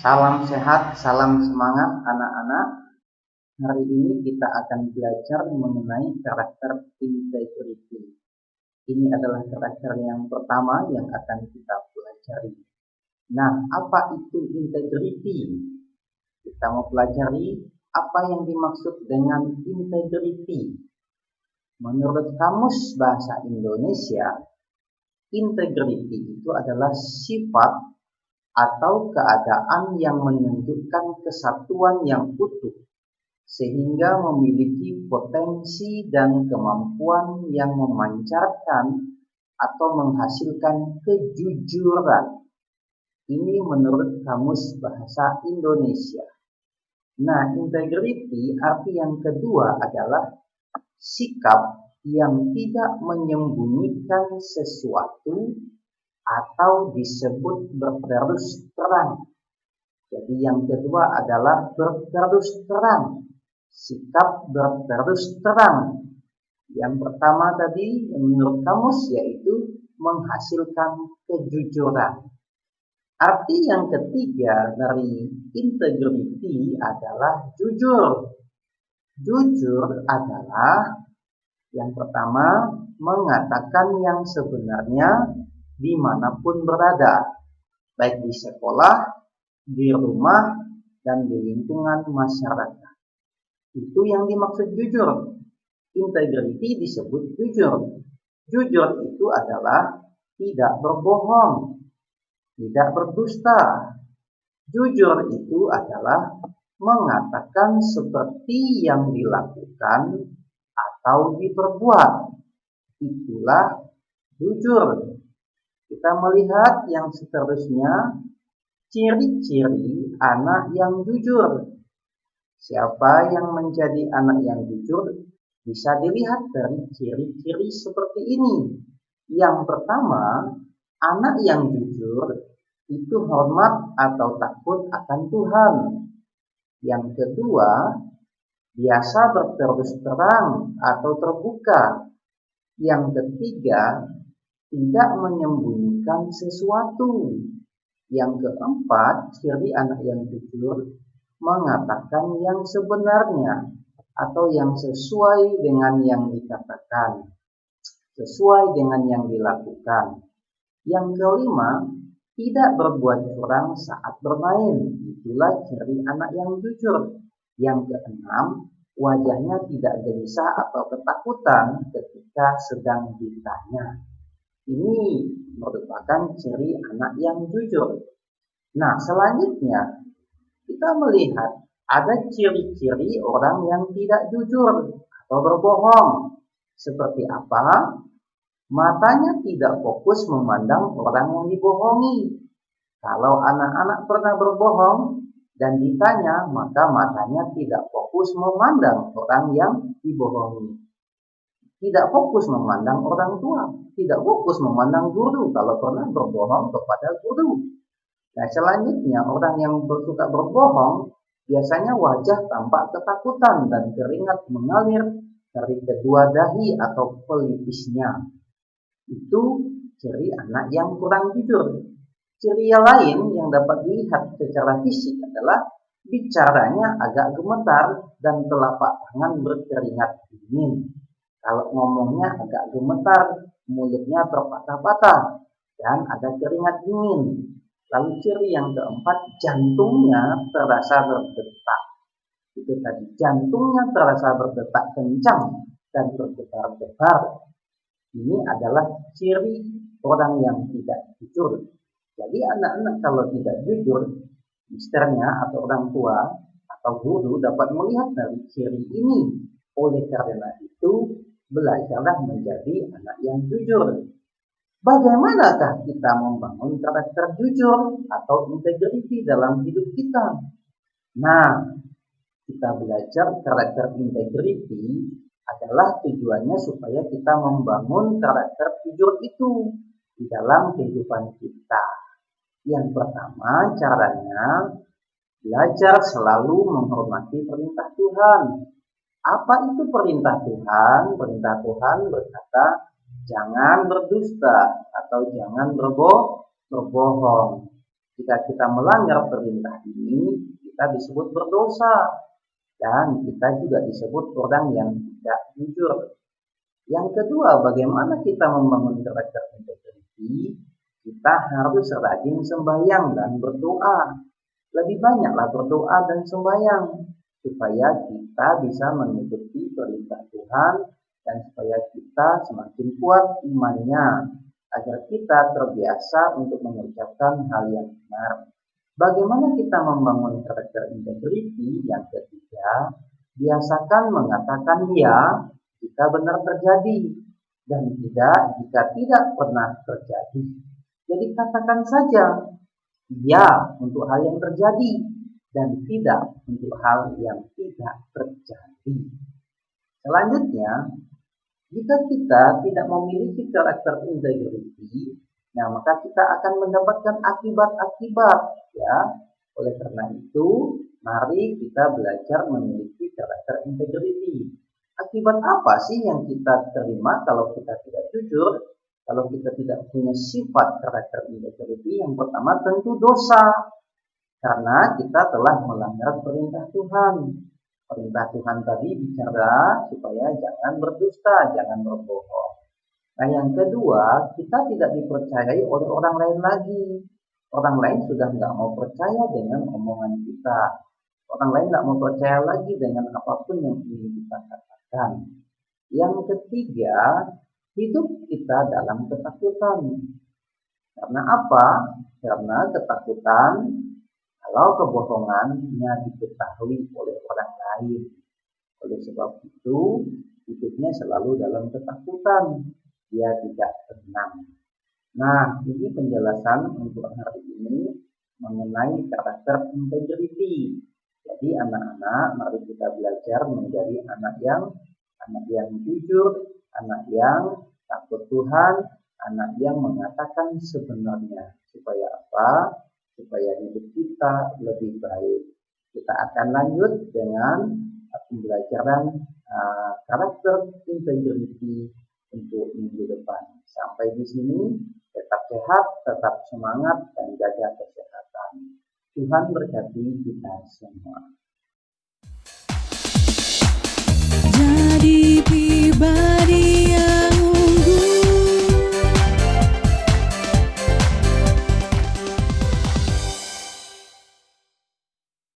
Salam sehat, salam semangat anak-anak. Hari ini kita akan belajar mengenai karakter integrity. Ini adalah karakter yang pertama yang akan kita pelajari. Nah, apa itu integrity? Kita mau pelajari apa yang dimaksud dengan integrity. Menurut Kamus Bahasa Indonesia, integrity itu adalah sifat atau keadaan yang menunjukkan kesatuan yang utuh sehingga memiliki potensi dan kemampuan yang memancarkan atau menghasilkan kejujuran. Ini menurut Kamus Bahasa Indonesia. Nah, integrity arti yang kedua adalah sikap yang tidak menyembunyikan sesuatu atau disebut berterus terang. Jadi yang kedua adalah berterus terang, sikap berterus terang. Yang pertama tadi menurut kamus yaitu menghasilkan kejujuran. Arti yang ketiga dari integrity adalah jujur. Jujur adalah yang pertama mengatakan yang sebenarnya dimanapun berada, baik di sekolah, di rumah, dan di lingkungan masyarakat. Itu yang dimaksud jujur. Integrity disebut jujur. Jujur itu adalah tidak berbohong, tidak berdusta. Jujur itu adalah mengatakan seperti yang dilakukan atau diperbuat. Itulah jujur. Kita melihat yang seterusnya, ciri-ciri anak yang jujur. Siapa yang menjadi anak yang jujur bisa dilihat dari ciri-ciri seperti ini. Yang pertama, anak yang jujur itu hormat atau takut akan Tuhan. Yang kedua, biasa berterus terang atau terbuka. Yang ketiga, tidak menyembunyikan sesuatu. Yang keempat, ciri anak yang jujur mengatakan yang sebenarnya atau yang sesuai dengan yang dikatakan, sesuai dengan yang dilakukan. Yang kelima, tidak berbuat curang saat bermain. Itulah ciri anak yang jujur. Yang keenam, wajahnya tidak gelisah atau ketakutan ketika sedang ditanya. Ini merupakan ciri anak yang jujur. Nah, selanjutnya kita melihat ada ciri-ciri orang yang tidak jujur atau berbohong. Seperti apa? Matanya tidak fokus memandang orang yang dibohongi. Kalau anak-anak pernah berbohong dan ditanya, maka matanya tidak fokus memandang orang yang dibohongi. Tidak fokus memandang orang tua, tidak fokus memandang guru kalau pernah berbohong kepada guru. Nah, selanjutnya orang yang suka berbohong biasanya wajah tampak ketakutan dan keringat mengalir dari kedua dahi atau pelipisnya. Itu ciri anak yang kurang jujur. Ciri yang lain yang dapat dilihat secara fisik adalah bicaranya agak gemetar dan telapak tangan berkeringat dingin. Kalau ngomongnya agak gemetar, mulutnya terpatah-patah, dan ada keringat dingin. Lalu ciri yang keempat, jantungnya terasa berdetak. Itu tadi, jantungnya terasa berdetak kencang dan berdebar-debar. Ini adalah ciri orang yang tidak jujur. Jadi anak-anak kalau tidak jujur, misternya atau orang tua atau guru dapat melihat dari ciri ini. Oleh karena itu, belajarlah menjadi anak yang jujur. Bagaimanakah kita membangun karakter jujur atau integrity dalam hidup kita? Nah, kita belajar karakter integrity adalah tujuannya supaya kita membangun karakter jujur itu di dalam kehidupan kita. Yang pertama, caranya belajar selalu menghormati perintah Tuhan. Apa itu perintah Tuhan? Perintah Tuhan berkata, jangan berdusta atau jangan berbohong. Jika kita melanggar perintah ini, kita disebut berdosa dan kita juga disebut orang yang tidak jujur. Yang kedua, bagaimana kita membangun karakter integriti? Kita harus rajin sembahyang dan berdoa. Lebih banyaklah berdoa dan sembahyang supaya kita bisa mengikuti perintah Tuhan dan supaya kita semakin kuat imannya, agar kita terbiasa untuk mengucapkan hal yang benar. Bagaimana kita membangun karakter integriti? Yang ketiga, biasakan mengatakan ya jika benar terjadi dan tidak jika tidak pernah terjadi. Jadi katakan saja ya untuk hal yang terjadi dan tidak untuk hal yang tidak terjadi. Selanjutnya, jika kita tidak memiliki karakter integriti, maka kita akan mendapatkan akibat-akibat, ya. Oleh karena itu, mari kita belajar memiliki karakter integriti. Akibat apa sih yang kita terima kalau kita tidak jujur? Kalau kita tidak punya sifat karakter integriti, yang pertama tentu dosa. Karena kita telah melanggar perintah Tuhan. Perintah Tuhan tadi bicara supaya jangan berdusta, jangan berbohong. Nah, yang kedua, kita tidak dipercayai oleh orang lain lagi. Orang lain sudah nggak mau percaya dengan omongan kita. Orang lain nggak mau percaya lagi dengan apapun yang ingin kita katakan. Yang ketiga, hidup kita dalam ketakutan. Karena apa? Karena ketakutan kalau kebohongannya diketahui oleh orang lain. Oleh sebab itu, hidupnya selalu dalam ketakutan. Dia tidak tenang. Nah, ini penjelasan untuk hari ini mengenai karakter integriti. Jadi anak-anak, mari kita belajar menjadi anak yang jujur, anak yang takut Tuhan, anak yang mengatakan sebenarnya. Supaya apa? Supaya hidup kita lebih baik. Kita akan lanjut dengan pembelajaran karakter integriti untuk minggu depan. Sampai di sini, tetap sehat, tetap semangat, dan jaga kesehatan. Tuhan berkati kita semua. Jadi